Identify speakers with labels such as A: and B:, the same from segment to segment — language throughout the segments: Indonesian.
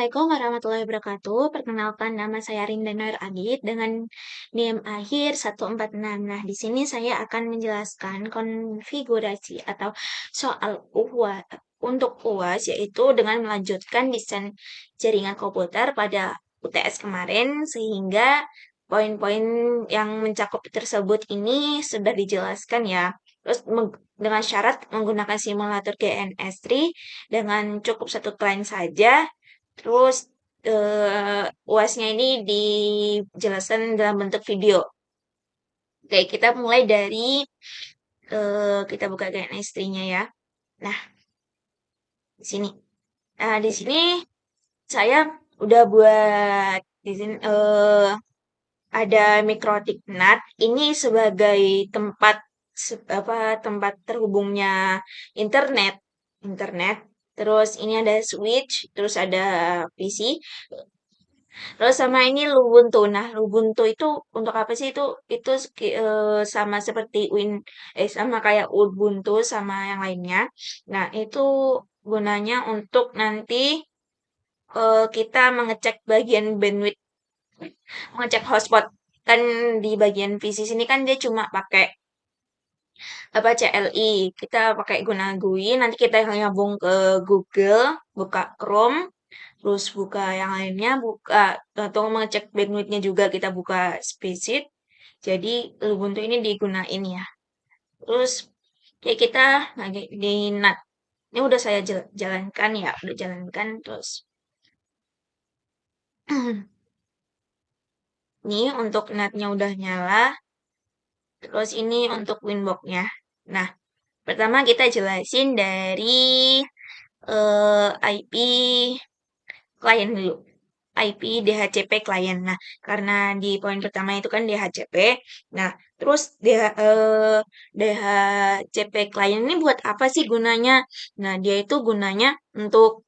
A: Assalamualaikum warahmatullahi wabarakatuh. Perkenalkan nama saya Rinda Nur Agit dengan NIM akhir 146. Nah, di sini saya akan menjelaskan konfigurasi atau soal untuk UAS yaitu dengan melanjutkan desain jaringan komputer pada UTS kemarin sehingga poin-poin yang mencakup tersebut ini sudah dijelaskan ya. Terus dengan syarat menggunakan simulator GNS3 dengan cukup satu klien saja. Terus UAS-nya ini dijelaskan dalam bentuk video. Oke, kita mulai dari kita buka GNS3-nya ya. Nah, di sini. Nah, di sini saya udah buat di sini ada mikrotik NAT ini sebagai tempat tempat terhubungnya internet internet. Terus ini ada switch, terus ada PC. Terus sama ini Lubuntu. Nah, Lubuntu itu untuk apa sih itu sama seperti sama kayak Ubuntu sama yang lainnya. Nah, itu gunanya untuk nanti kita mengecek bagian bandwidth, mengecek hotspot. Kan di bagian PC sini kan dia cuma pakai apa CLI. Kita pakai guna GUI, nanti kita nyambung ke Google, buka Chrome, terus buka yang lainnya, buka atau mengecek bandwidth-nya juga kita buka Spaceit. Jadi Ubuntu ini digunain ya. Terus kayak kita lagi di NAT. Ini udah saya jalankan ya, udah jalankan terus. Ini untuk NAT-nya udah nyala. Terus ini untuk Winbox-nya. Nah, pertama kita jelasin dari IP klien dulu. IP DHCP klien. Nah, karena di poin pertama itu kan DHCP. Nah, terus DHCP klien ini buat apa sih gunanya? Nah, dia itu gunanya untuk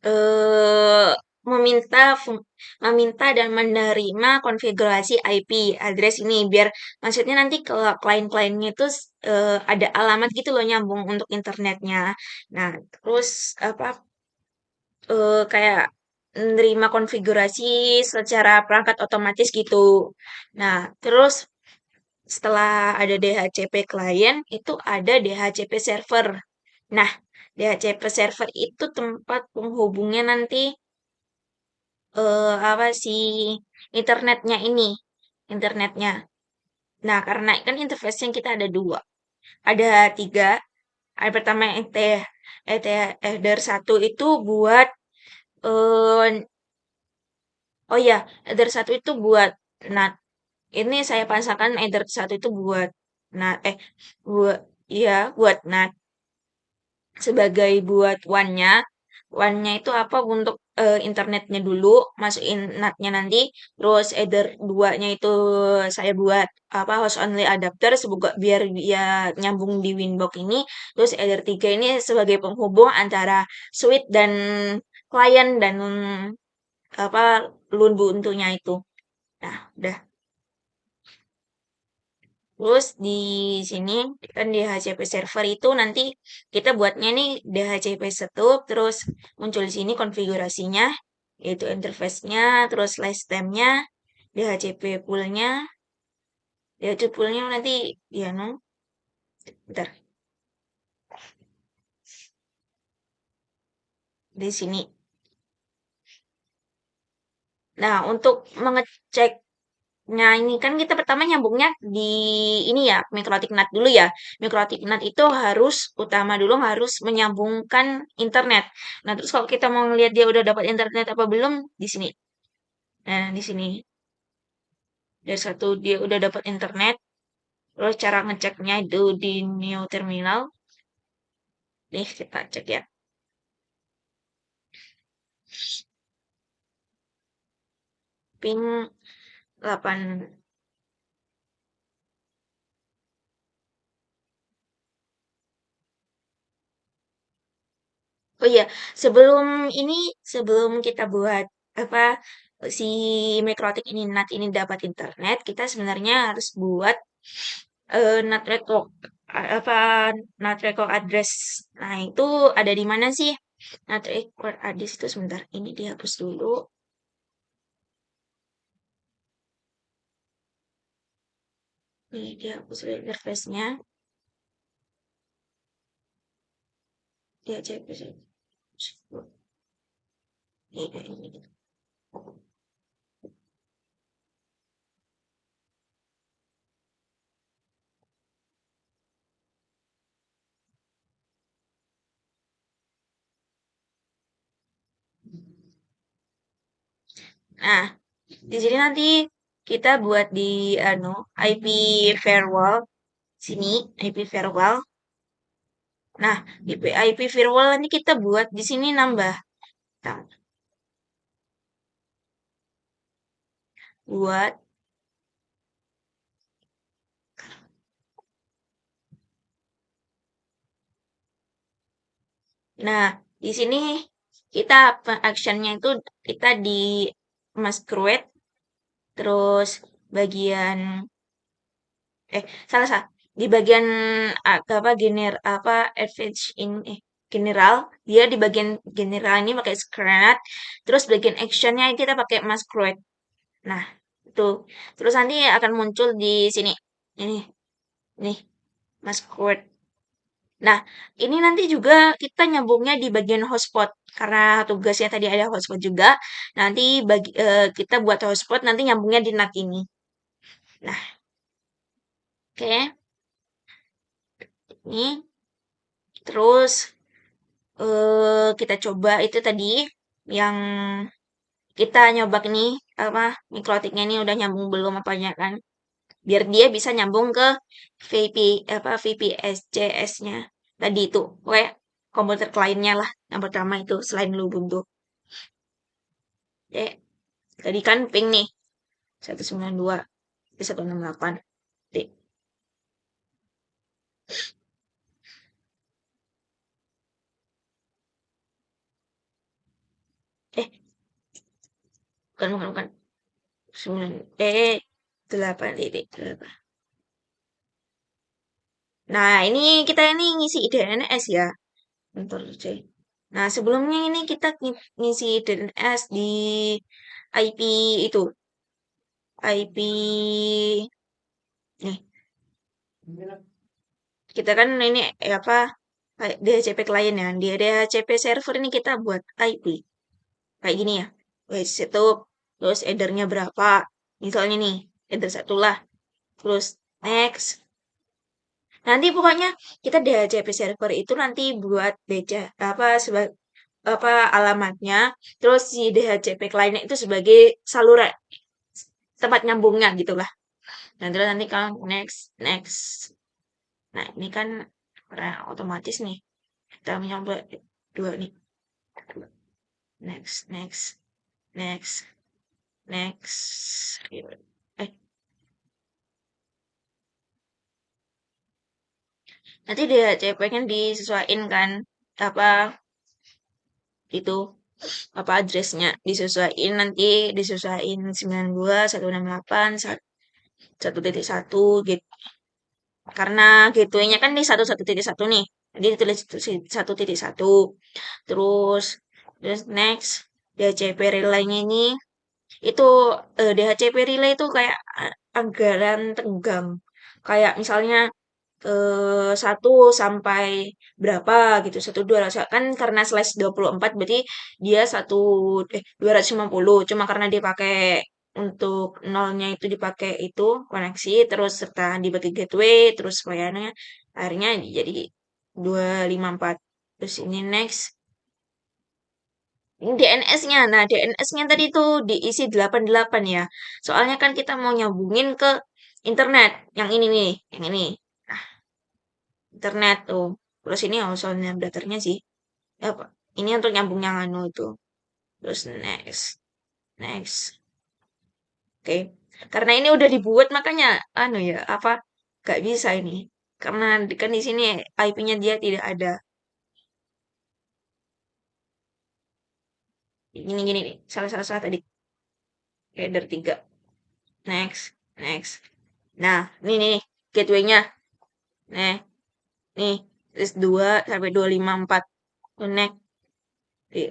A: eh meminta dan menerima konfigurasi IP address ini biar maksudnya nanti kalau klien-kliennya itu ada alamat gitu loh nyambung untuk internetnya. Nah, terus apa kayak menerima konfigurasi secara perangkat otomatis gitu. Nah, terus setelah ada DHCP klien, itu ada DHCP server. Nah, DHCP server itu tempat penghubungnya nanti apa sih internetnya ini, internetnya. Nah, karena kan interface yang kita ada dua, ada tiga. Ada pertama header 1 itu buat eh oh ya, header 1 itu buat NAT. Ini saya pasangkan header 1 itu buat NAT, buat iya buat NAT sebagai buat WAN-nya. WAN-nya itu apa untuk internetnya dulu, masukin NAT-nya nanti, terus header 2-nya itu saya buat apa host only adapter semoga biar dia nyambung di Winbox ini, terus header 3 ini sebagai penghubung antara switch dan klien dan apa Ubuntu-nya itu. Nah, udah. Terus di sini kan DHCP server itu nanti kita buatnya nih DHCP setup, terus muncul di sini konfigurasinya, yaitu interface-nya, terus lifetime-nya, DHCP pool-nya, DHCP pool-nya nanti ya no, bentar, di sini. Nah, untuk mengeceknya ini kan kita pertama nyambungnya di ini ya, mikrotik NAT dulu ya. Mikrotik NAT itu harus utama dulu harus menyambungkan internet. Nah, terus kalau kita mau ngelihat dia udah dapat internet apa belum di sini. Nah, di sini dia udah dapat internet. Terus cara ngeceknya itu di new terminal. Nih, kita cek ya. Pin 8. Oh iya, sebelum kita buat apa si mikrotik ini NAT ini dapat internet, kita sebenarnya harus buat NAT record apa NAT record address. Nah, itu ada di mana sih? Nah, record address itu sebentar. Ini dihapus dulu. Ini dihapus dulu interface-nya. Dia cek ini. Nah, di sini nanti kita buat di IP firewall sini, IP firewall. Nah, IP firewall ini kita buat di sini nambah. Nah, buat. Nah, di sini kita actionnya itu kita di masquerade, terus bagian salah salah di bagian apa advantage in general, dia di bagian general ini pakai screenshot, terus bagian actionnya kita pakai masquerade. Nah, itu terus nanti akan muncul di sini ini nih masquerade. Nah, ini nanti juga kita nyambungnya di bagian hotspot karena tugasnya tadi ada hotspot juga. Nanti kita buat hotspot nanti nyambungnya di NAT ini. Nah, oke. Ini terus kita coba itu tadi yang kita nyoba nih apa mikrotiknya ini udah nyambung belum apanya kan? Biar dia bisa nyambung ke VPS-CS-nya tadi itu. Oke, komputer kliennya lah yang pertama itu selain Ubuntu. Oke, tadi kan ping nih 192 ke 168. Oke. Eh, bukan. 9 8 titik 8. Nah, ini kita ini ngisi DNS ya. Bentar, Cek. Nah, sebelumnya ini kita ngisi DNS di IP itu. IP nih. Kita kan ini apa kayak DHCP klien ya. Di DHCP server ini kita buat IP. Kayak gini ya. Wes setup. Terus headernya berapa? Misalnya nih, header satu lah. Terus next. Nanti pokoknya kita DHCP server itu nanti buat baca apa apa alamatnya, terus si DHCP client itu sebagai saluran tempat nyambungnya gitulah. Dan terus nanti kalau next next. Nah, ini kan karena otomatis nih kita mencoba dua nih. Next next next next. Eh, nanti DHCP kan disesuaikan kan apa itu apa addressnya disesuaikan nanti disesuaikan 92 168 1.1 gitu karena gateway-nya kan di 1.1 nih jadi ditulis 1.1 terus terus next DHCP relay-nya ini itu DHCP relay itu kayak anggaran tenggang kayak misalnya 1 sampai berapa gitu, 1 200 kan karena slash 24 berarti dia 250 cuma karena dia pakai untuk nolnya itu dipakai itu koneksi terus serta dibagi gateway terus pelayanannya akhirnya jadi 254 terus ini next ini DNS-nya. Nah, DNS-nya tadi tuh diisi 88 ya. Soalnya kan kita mau nyambungin ke internet. Yang ini nih, yang ini. Nah, internet tuh. Terus ini soalnya datarnya sih. Apa? Ini untuk nyambung yang anu itu. Terus next. Next. Oke. Karena ini udah dibuat makanya anu ya, apa? Gak bisa ini. Karena kan di sini IP-nya dia tidak ada. Gini-gini nih. Salah-salah tadi. Header 3. Next. Next. Nah, nih. Gateway-nya. Nih. Nih. Terus 2 sampai 254. Next. Di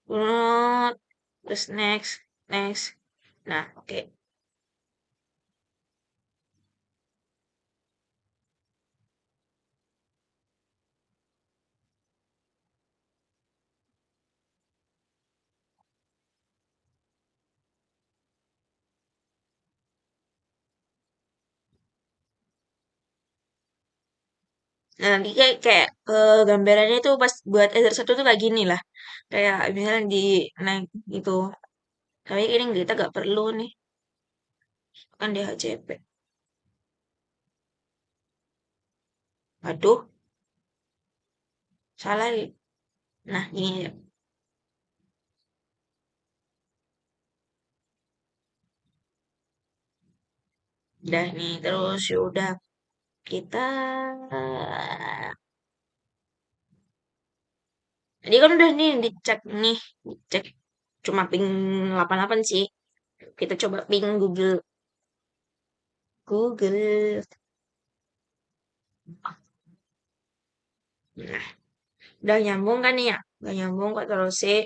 A: download, terus next, next. Nah, oke. Nah, nanti kayak gambarannya itu pas buat Ether satu tuh kayak gini lah. Kayak misalnya di naik gitu. Tapi ini kita gak perlu nih, kan di HCP. Aduh, salah nih. Nah, ini ya. Udah nih, terus ya udah kita tadi kan udah nih nih, dicek cuma ping 88 sih. Kita coba ping Google. Google. Nah, udah nyambung kan nih ya? Udah nyambung kok terus sih.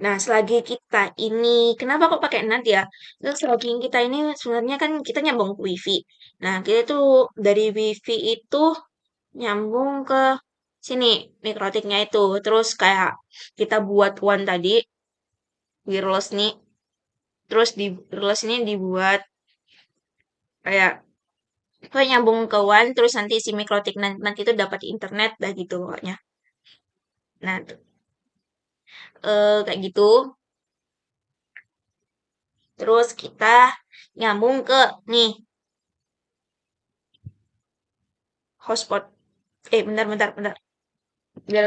A: Nah, selagi kita ini, kenapa kok pakai NAT ya? Terus selagi kita ini sebenarnya kan kita nyambung ke WiFi. Nah, kita tuh dari WiFi itu nyambung ke sini, mikrotiknya itu. Terus kayak kita buat WAN tadi, wireless nih. Terus di wireless ini dibuat kayak kayak nyambung ke WAN, terus nanti si mikrotik nanti itu dapat internet, dah gitu pokoknya. Nah, kayak gitu. Terus kita nyambung ke nih hotspot. Bentar, bentar, bentar. Biar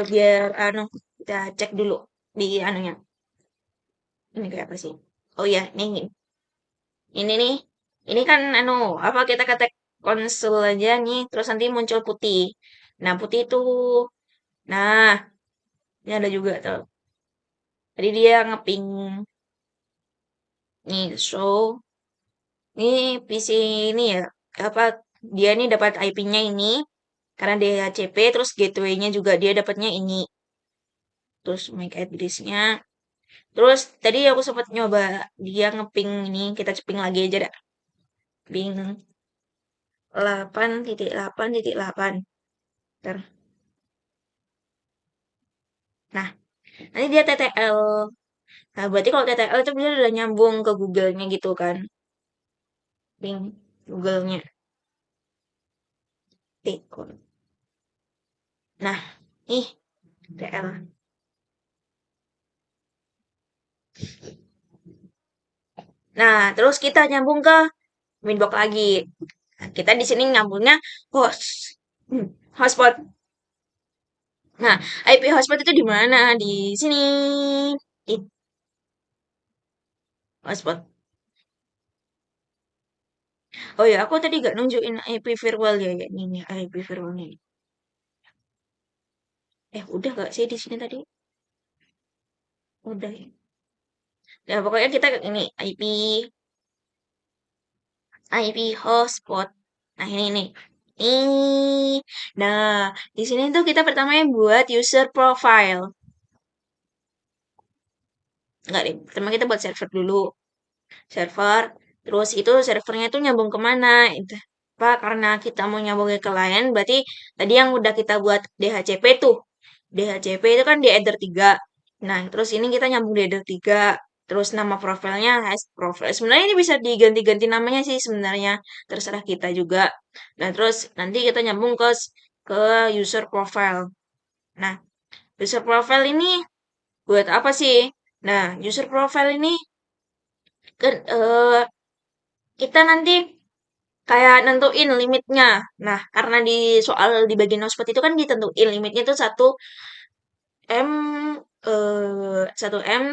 A: anu kita cek dulu di anunya. Ini kayak apa sih? Oh iya, ini nih. Ini kan anu apa kita ketik konsul aja nih, terus nanti muncul putih. Nah, putih itu, nah, ini ada juga tuh. Tadi dia ngeping nih show. Ini PC ini ya, apa dia nih dapat IP-nya ini karena DHCP, terus gateway-nya juga dia dapatnya ini. Terus MAC address-nya. Terus tadi aku sempat nyoba dia ngeping ini, kita ceping lagi aja dah. Ping 8.8.8. Ntar. Nah, nanti dia TTL. Nah, berarti kalau TTL itu dia udah nyambung ke Google-nya gitu kan. Ping Google-nya. Tikun. Nah, ih, TTL. Nah, terus kita nyambung ke Winbox lagi. Nah, kita di sini nyambungnya host. Hotspot. Nah, IP hotspot itu di mana? Di sini. Di hotspot. Oh ya, aku tadi gak nunjukin IP virtual ya, ya ini IP virtualnya. Udah gak sih di sini tadi? Udah ya. Ya, pokoknya kita ini IP hotspot. Nah, ini nih. Nah, di sini tuh kita pertamanya buat user profile. Enggak deh, pertama kita buat server dulu. Server, terus itu servernya tuh nyambung kemana? Itu apa? Karena kita mau nyambung ke klien, berarti tadi yang udah kita buat DHCP tuh. DHCP itu kan di header 3. Nah, terus ini kita nyambung di header 3. Terus nama profilnya has profile. Sebenarnya ini bisa diganti-ganti namanya sih sebenarnya. Terserah kita juga. Nah, terus nanti kita nyambung ke user profile. Nah, user profile ini buat apa sih? Nah, user profile ini kan kita nanti kayak nentuin limitnya. Nah, karena di soal di bagian hotspot itu kan ditentuin limitnya itu 1 M 1 M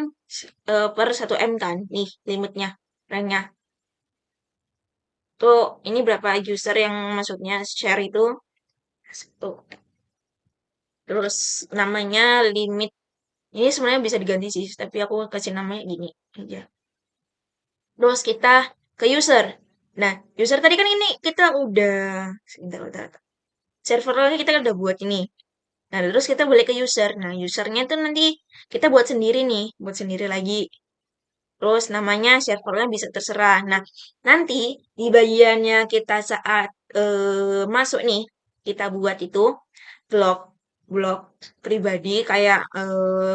A: per 1 M kan nih limitnya ranknya. Tuh ini berapa user yang maksudnya share itu tuh. Terus namanya limit. Ini sebenarnya bisa diganti sih, tapi aku kasih namanya gini aja. Terus kita ke user. Nah, user tadi kan ini kita udah sebentar, sebentar. Servernya kita kan udah buat ini. Nah, terus kita balik ke user. Nah, usernya tuh nanti kita buat sendiri nih, buat sendiri lagi. Terus namanya servernya bisa terserah. Nah, nanti di bagiannya kita saat masuk nih, kita buat itu blog blog pribadi kayak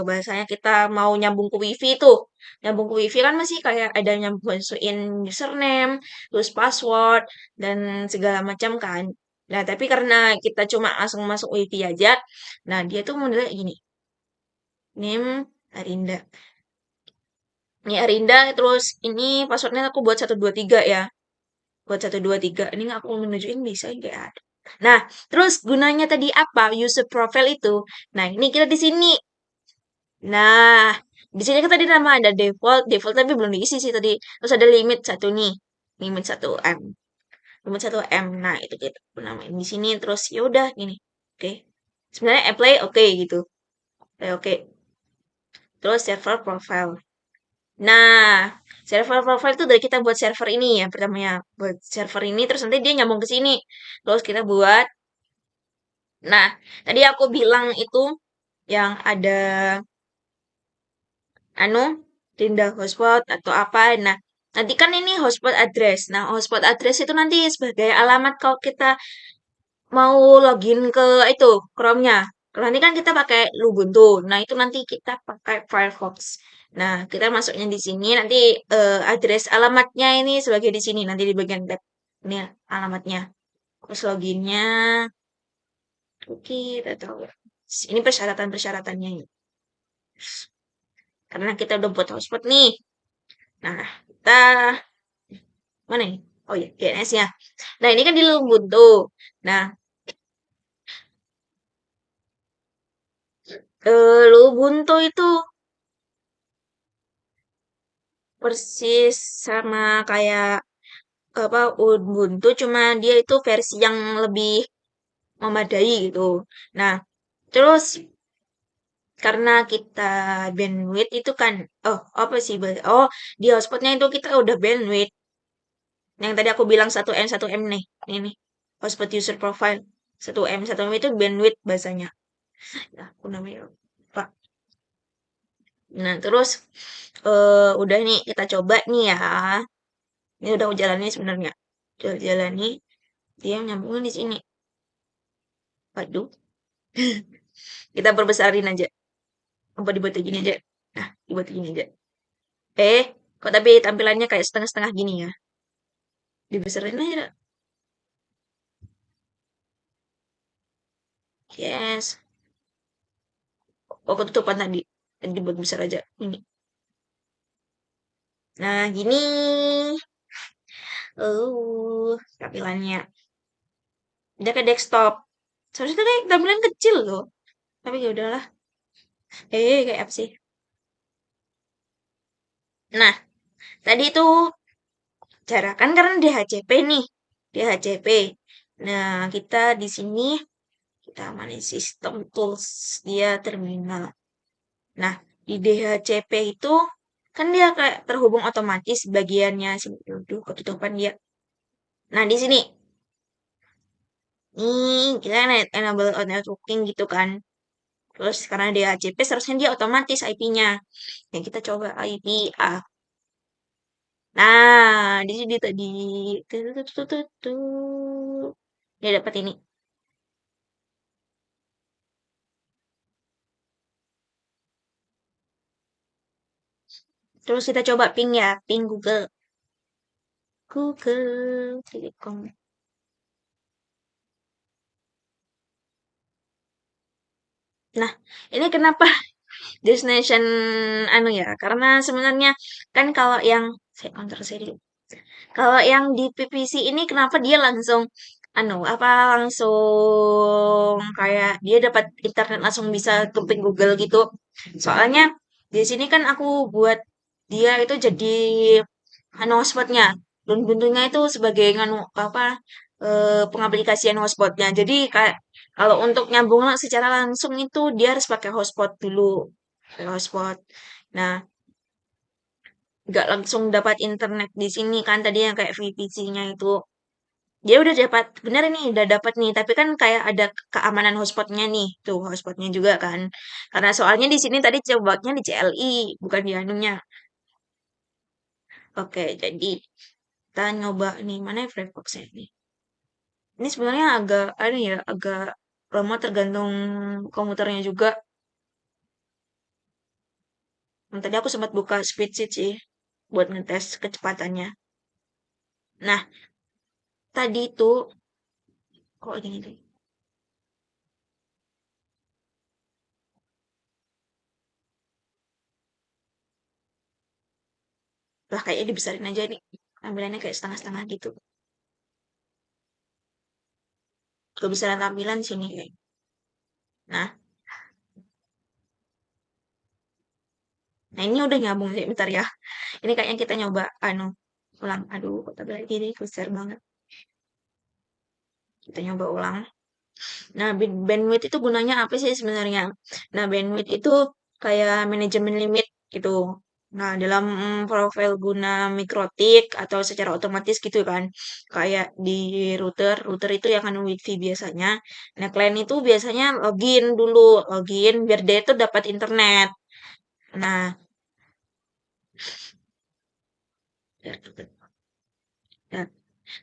A: bahasanya kita mau nyambung ke wifi tuh. Nyambung ke wifi kan masih kayak ada nyambung masukin username, terus password dan segala macam kan. Nah, tapi karena kita cuma langsung masuk wifi aja, nah dia tuh modelnya gini. Name Arinda. Ini Arinda, terus ini passwordnya aku buat 123 ya. Buat 123. Ini nggak aku menujuin bisa nggak ada. Nah, terus gunanya tadi apa? User profile itu. Nah, ini kita di sini. Nah, di sini kan tadi nama ada default, default tapi belum diisi sih tadi. Terus ada limit satu nih, limit 1 M, limit 1 M. Nah, itu kita namain di sini. Terus ya udah gini. Oke. Sebenarnya apply oke gitu. Apply oke. Terus server profile. Nah, server profile itu dari kita buat server ini ya, pertamanya buat server ini, terus nanti dia nyambung ke sini. Terus kita buat, nah, tadi aku bilang itu yang ada, anu, tindak hotspot atau apa. Nah, nanti kan ini hotspot address. Nah, hotspot address itu nanti sebagai alamat kalau kita mau login ke itu, Chrome-nya. Kalau nanti kan kita pakai Ubuntu. Nah, itu nanti kita pakai Firefox. Nah, kita masuknya di sini nanti address alamatnya ini sebagai di sini nanti di bagian tab. Ini alamatnya. Terus loginnya. Oke, kita tahu. Ini persyaratan-persyaratannya. Karena kita udah buat hotspot nih. Nah, kita mana nih? Oh ya, DNS-nya. Nah, ini kan di Ubuntu. Nah, Ubuntu itu persis sama kayak apa Ubuntu cuma dia itu versi yang lebih memadai gitu. Nah, terus karena kita bandwidth itu kan oh apa sih oh di hotspotnya itu kita udah bandwidth yang tadi aku bilang 1 M nih ini hotspot user profile 1 M itu bandwidth bahasanya. Nah, aku namanya lupa. Nah, terus udah nih kita coba nih ya. Ini udah jalannya sebenarnya. Udah jalani dia nyambungin di sini. Waduh, kita perbesarin aja. Apa dibuat kayak gini aja? Nah, dibuat kayak gini aja. Eh, kok tapi tampilannya kayak setengah-setengah gini ya? Dibesarin aja. Yes. Oh, ketutupan tadi. Tadi dibuat besar aja. Ini. Nah, gini. Tampilannya. Udah ke desktop. Seharusnya kayak tampilan kecil loh. Tapi ya udahlah. Kayak apa sih? Nah, tadi itu cara kan karena DHCP nih. DHCP. Nah, kita di sini kita manage sistem tools dia terminal. Nah, di DHCP itu kan dia kayak terhubung otomatis bagiannya si duduk ketutupan dia. Nah, di sini nih kita enable on networking gitu kan. Terus karena DHCP seharusnya dia otomatis IP-nya. Yang kita coba IP A. Nah, di sini tadi dia dapat ini. Terus kita coba ping ya, ping Google. Google Telecom. Nah, ini kenapa destination anu ya? Karena sebenarnya kan kalau yang saya counter saya dulu. Kalau yang di PPC ini kenapa dia langsung anu apa langsung kayak dia dapat internet langsung bisa ke ping Google gitu. Soalnya di sini kan aku buat dia itu jadi anu hotspotnya. Dan bentuknya itu sebagai anu apa pengaplikasian hotspotnya. Jadi kayak kalau untuk nyambung secara langsung itu dia harus pakai hotspot dulu. Pakai hotspot. Nah, nggak langsung dapat internet di sini kan tadi yang kayak VPC-nya itu. Dia udah dapat, bener nih, udah dapat nih. Tapi kan kayak ada keamanan hotspotnya nih, tuh hotspotnya juga kan. Karena soalnya di sini tadi coba di CLI, bukan di anunya. Oke, jadi kita nyoba nih, mana ya Firefox-nya nih. Ini sebenarnya agak, ada ya, agak lama tergantung komputernya juga. Tadi aku sempat buka speed sheet sih, buat ngetes kecepatannya. Nah, tadi itu, kok gini tuh? Lah kayaknya dibesarin aja nih. Tampilannya kayak setengah-setengah gitu. Kebesaran tampilan sini kayak. Nah, nah ini udah nyambung sih, bentar ya. Ini kayaknya kita nyoba anu ulang. Aduh, kok tabel gini besar banget. Kita nyoba ulang. Nah, bandwidth itu gunanya apa sih sebenarnya? Nah, bandwidth itu kayak manajemen limit gitu. Nah, dalam profil guna mikrotik atau secara otomatis gitu kan. Kayak di router itu yang anu wifi biasanya. Nah, klien itu biasanya login dulu, login biar dia itu dapat internet. Nah, ya.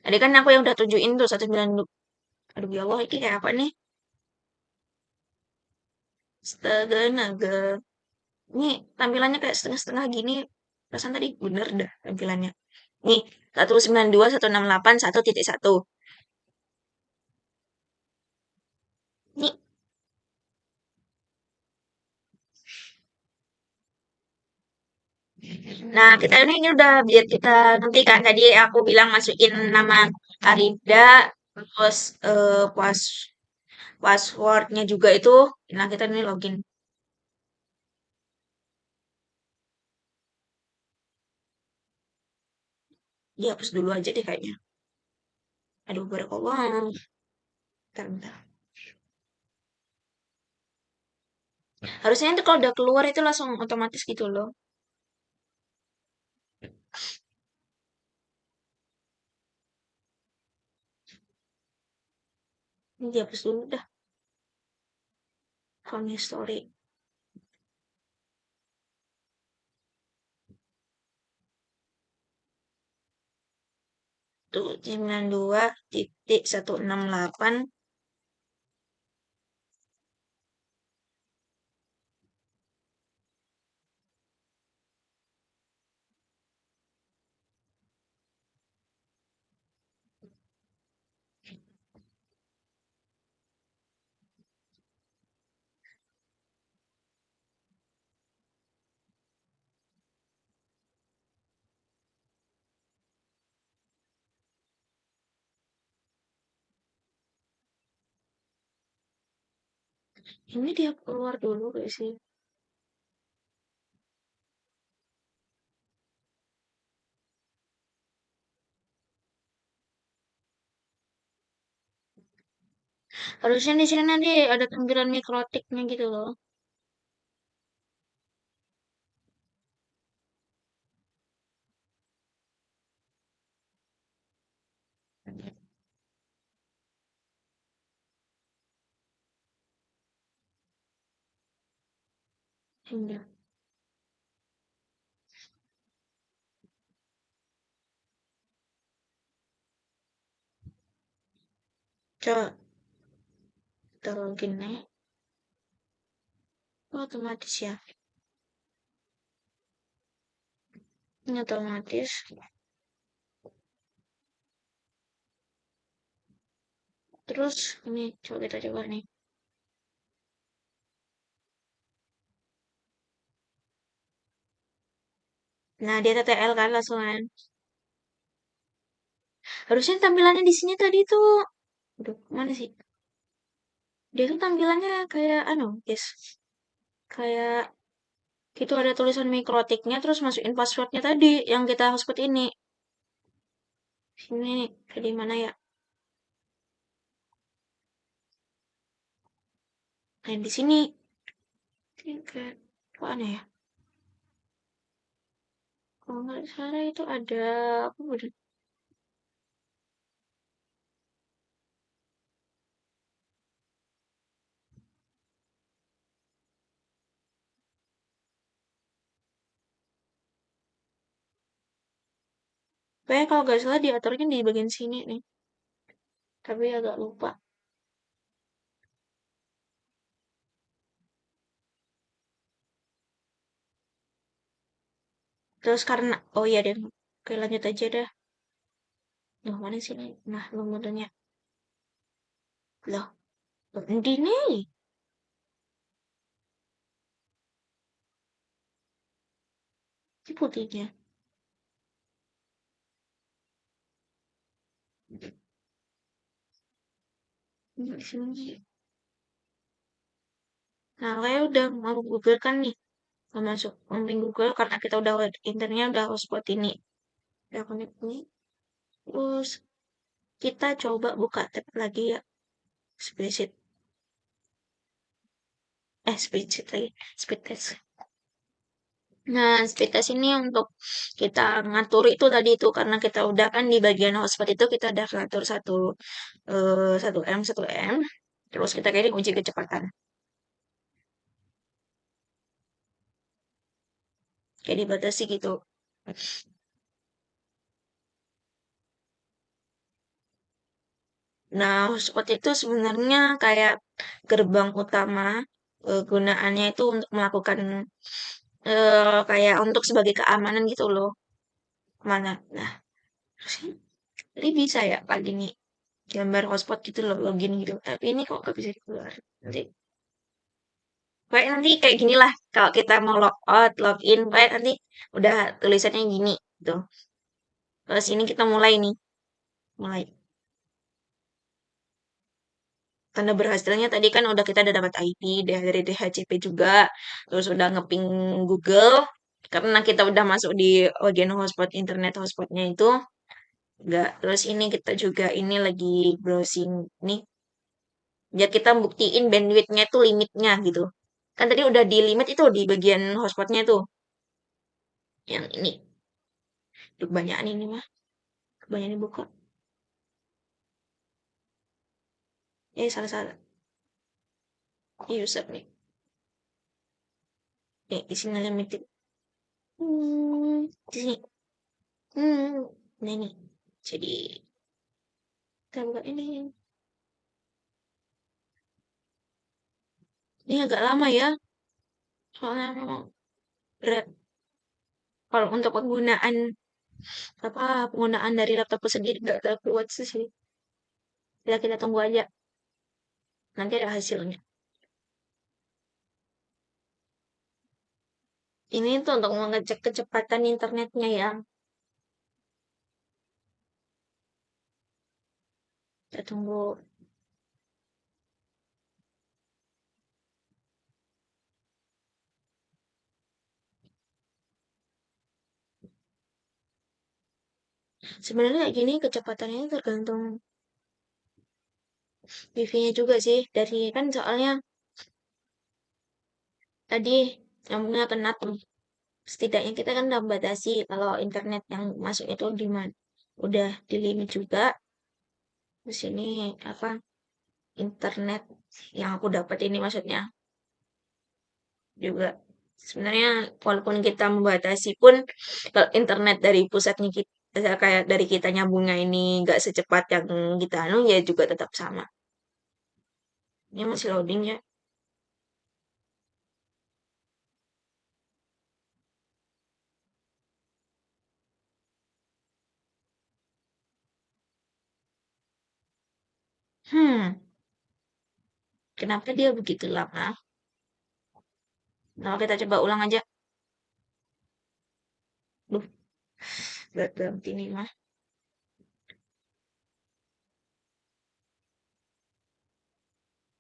A: Tadi kan aku yang udah tunjukin tuh 192. Aduh ya Allah, ini kayak apa nih? Astaga, naga. Ini tampilannya kayak setengah-setengah gini. Perasaan tadi bener dah tampilannya. Nih, 192, 168, 1.1. Nih, nah kita ini udah biar kita nanti kan tadi aku bilang masukin nama Arida, terus passwordnya juga itu. Nah kita ini login. Dihapus dulu aja deh kayaknya. Aduh, barakallah. Bentar, bentar. Harusnya nanti kalau udah keluar itu langsung otomatis gitu loh. Ini dihapus dulu dah. Phone history. Tuh, 92.168. Ini dia keluar dulu gak sih? Harusnya di sini nanti ada tampilan mikrotiknya gitu loh. Iya. Coba kita login nih. Oh, otomatis ya. Ini otomatis. Terus ini coba kita coba nih. Nah, dia TTL kan langsungan. Harusnya tampilannya di sini tadi tuh. Aduh, mana sih? Dia tuh tampilannya kayak anu, guys. Kayak gitu ada tulisan mikrotiknya terus masukin passwordnya tadi yang kita hotspot ini. Sini kayak di mana ya? Nah, di sini. Ini kayak kok aneh ya? Kalau nggak salah itu ada apa udah Kayak kalau nggak salah diaturnya di bagian sini nih, tapi agak lupa. Terus karena, oh iya deh, oke lanjut aja dah. Loh mana sih nih? Nah, nomornya. Loh, berhenti nih. Ini putihnya. Ini di sini. Nah, kayak udah mau Google kan nih. Mau masuk link Google karena kita udah internetnya udah hotspot ini. Udah connect nih. Terus kita coba buka tab lagi ya. Spreadsheet. Spreadsheet lagi. Speed test. Nah, speed test ini untuk kita ngatur itu tadi itu karena kita udah kan di bagian hotspot itu kita udah ngatur satu M. Terus kita kirim uji kecepatan. Kayak dibatasi gitu. Nah, hotspot itu sebenarnya kayak gerbang utama gunaannya itu untuk melakukan kayak untuk sebagai keamanan gitu loh. Mana? Nah, terus ini bisa ya paling ini gambar hotspot gitu loh, login gitu. Tapi ini kok gak bisa keluar. Nanti, kayak nanti kayak gini lah. Kalau kita mau log out, login, kayak nanti udah tulisannya gini gitu. Terus ini kita mulai nih, mulai. Tanda berhasilnya tadi kan kita udah dapat IP dari DHCP juga, terus udah ngeping Google, karena kita udah masuk di bagian hotspot internet hotspotnya itu, enggak. Terus ini kita juga ini lagi browsing nih, biar kita buktiin bandwidthnya itu limitnya gitu. Kan tadi udah di limit itu di bagian hotspotnya tuh, yang ini. Kebanyakan ini mah, kebanyakan dibuka. Salah-salah. User nih. Di sini limited. Di sini. Hmm, nah ini. Jadi kita buka ini. Ini agak lama ya, soalnya memang berat. Kalau untuk penggunaan dari laptopku sendiri nggak terlalu kuat sih. Ya kita tunggu aja, nanti ada hasilnya. Ini tuh untuk mengecek kecepatan internetnya ya. Kita tunggu. Sebenarnya kayak gini kecepatannya tergantung wifi-nya juga sih. Dari kan soalnya tadi nyambungnya ke NAT nih. Setidaknya kita kan udah batasi kalau internet yang masuk itu di mana. Udah di limit juga. Di sini apa internet yang aku dapat ini maksudnya juga sebenarnya walaupun kita membatasi pun kalau internet dari pusatnya kita kayak dari kita nyambungnya ini nggak secepat yang kita anu ya juga tetap sama. Ini masih loading ya. Hmm, kenapa dia begitu lama? Nah, kita coba ulang aja. Duh, berat banget ini mah.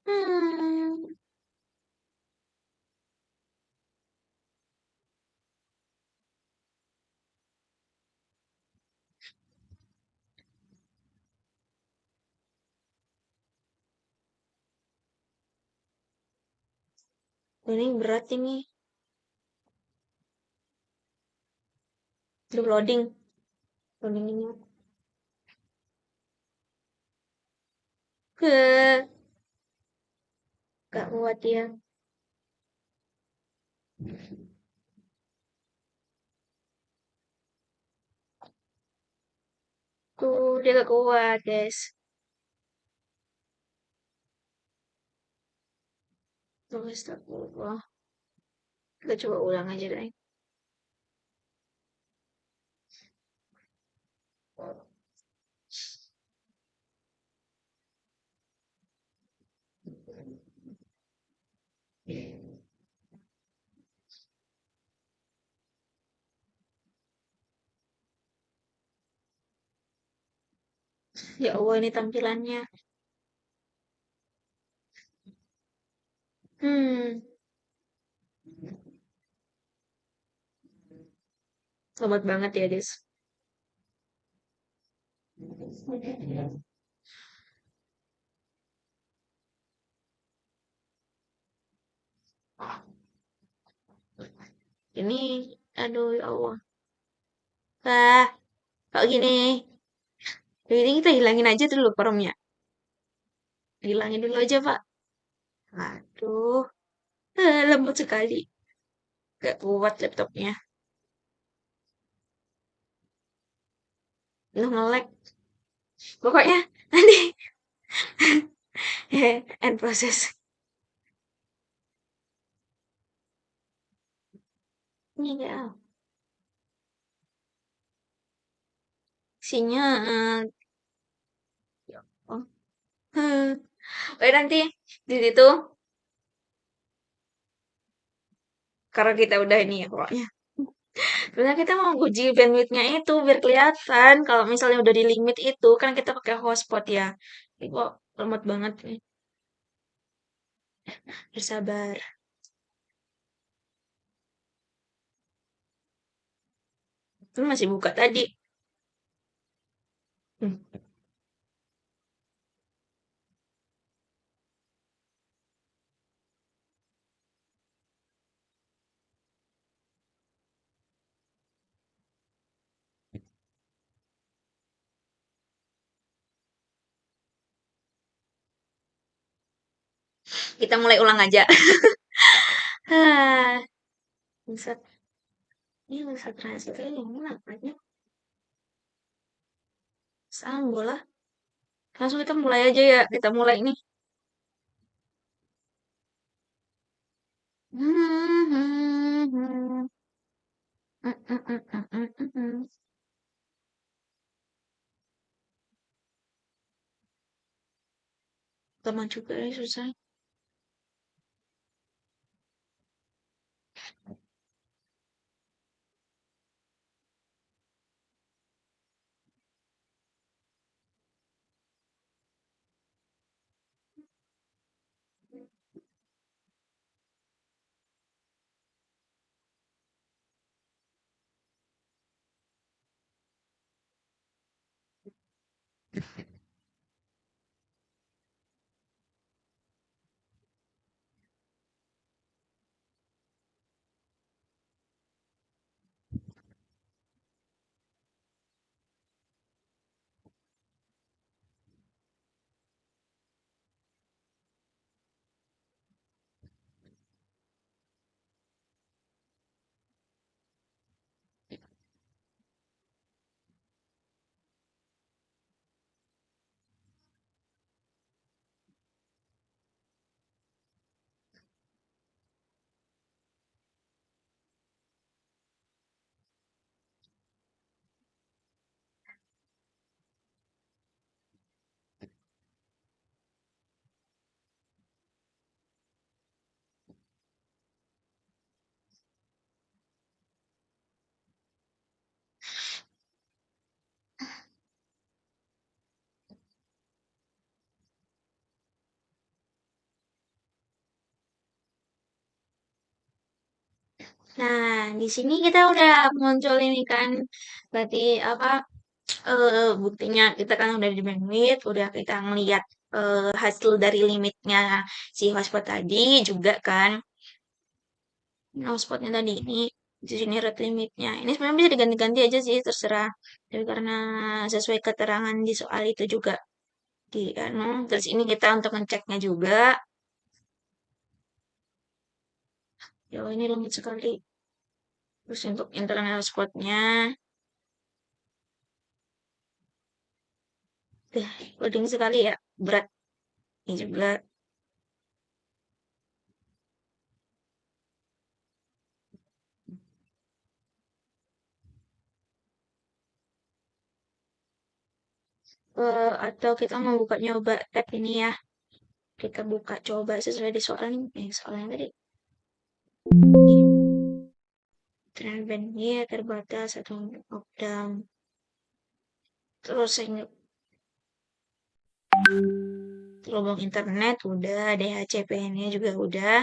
A: Hmm, ini berat ini. Duh, loading. Loading ini. Ke, gak kuat ya. Dia gak kuat, guys. Tuh, astagfirullah. Kita coba ulang aja deh. Ya Allah, ini tampilannya. Hmm, Selamat banget ya, Des. Ini, aduh ya Allah. Pak, kalau gini, ini kita hilangin aja dulu forumnya. Hilangin dulu aja, Pak. Aduh, lembut sekali. Gak kuat laptopnya. Lu nge-lag. Pokoknya, nanti, end proses. Ini ya, isinya, oh, hmm. Oke, nanti di situ, karena kita udah ini ya pokoknya. Sebenarnya kita mau uji bandwidth-nya itu biar kelihatan kalau misalnya udah di limit itu kan kita pakai hotspot ya. Ini kok lemot banget nih. Bersabar. Itu masih buka tadi. Hmm. Kita mulai ulang aja. Hah, Buset. Ini bisa transit yang mana apanya? Sambung lah. Langsung kita mulai aja ya. Kita mulai nih. Lama juga nih susah. Nah, di sini kita udah muncul ini kan. Berarti apa? Buktinya kita kan udah di bandwidth, udah kita ngeliat hasil dari limitnya si hotspot tadi juga kan. Nah, hotspotnya tadi ini di sini rate limitnya. Ini sebenarnya bisa diganti-ganti aja sih, terserah. Tapi karena sesuai keterangan di soal itu juga di anu, terus ini kita untuk ngeceknya juga. Ya ini limit sekali. Terus untuk internal hotspotnya, Loading sekali ya, berat ini juga. Atau kita mau buka nyoba tab ini ya. Kita buka coba sesuai di soalnya, soalnya tadi. Tren bandnya terbatas atau lockdown. Terus saya lubang internet udah, DHCP-nya juga udah.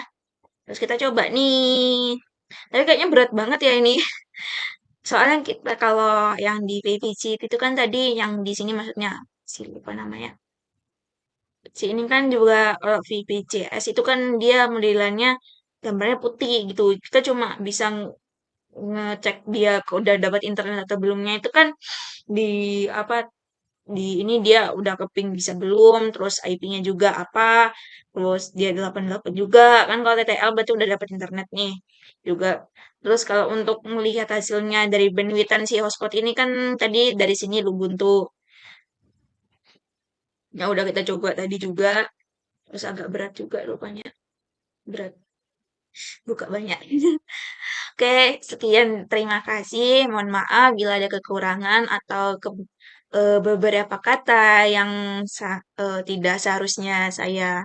A: Terus kita coba nih. Tapi kayaknya berat banget ya ini. Soalnya kita kalau yang di PVC itu kan tadi yang di sini maksudnya si lupa namanya. Si ini kan juga VPCS itu kan dia modelannya gambarnya putih gitu. Kita cuma bisa ngecek dia udah dapat internet atau belumnya itu kan di apa di ini dia udah ke ping bisa belum, terus IP-nya juga apa, terus dia 88 juga kan kalau TTL berarti udah dapat internet nih juga. Terus kalau untuk melihat hasilnya dari bandwidth si hotspot ini kan tadi dari sini Ubuntu yang udah kita coba tadi juga, terus agak berat juga rupanya, berat buka banyak. Oke, sekian terima kasih. Mohon maaf bila ada kekurangan atau beberapa kata yang tidak seharusnya saya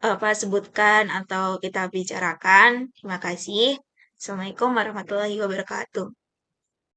A: apa sebutkan atau kita bicarakan. Terima kasih. Assalamualaikum warahmatullahi wabarakatuh.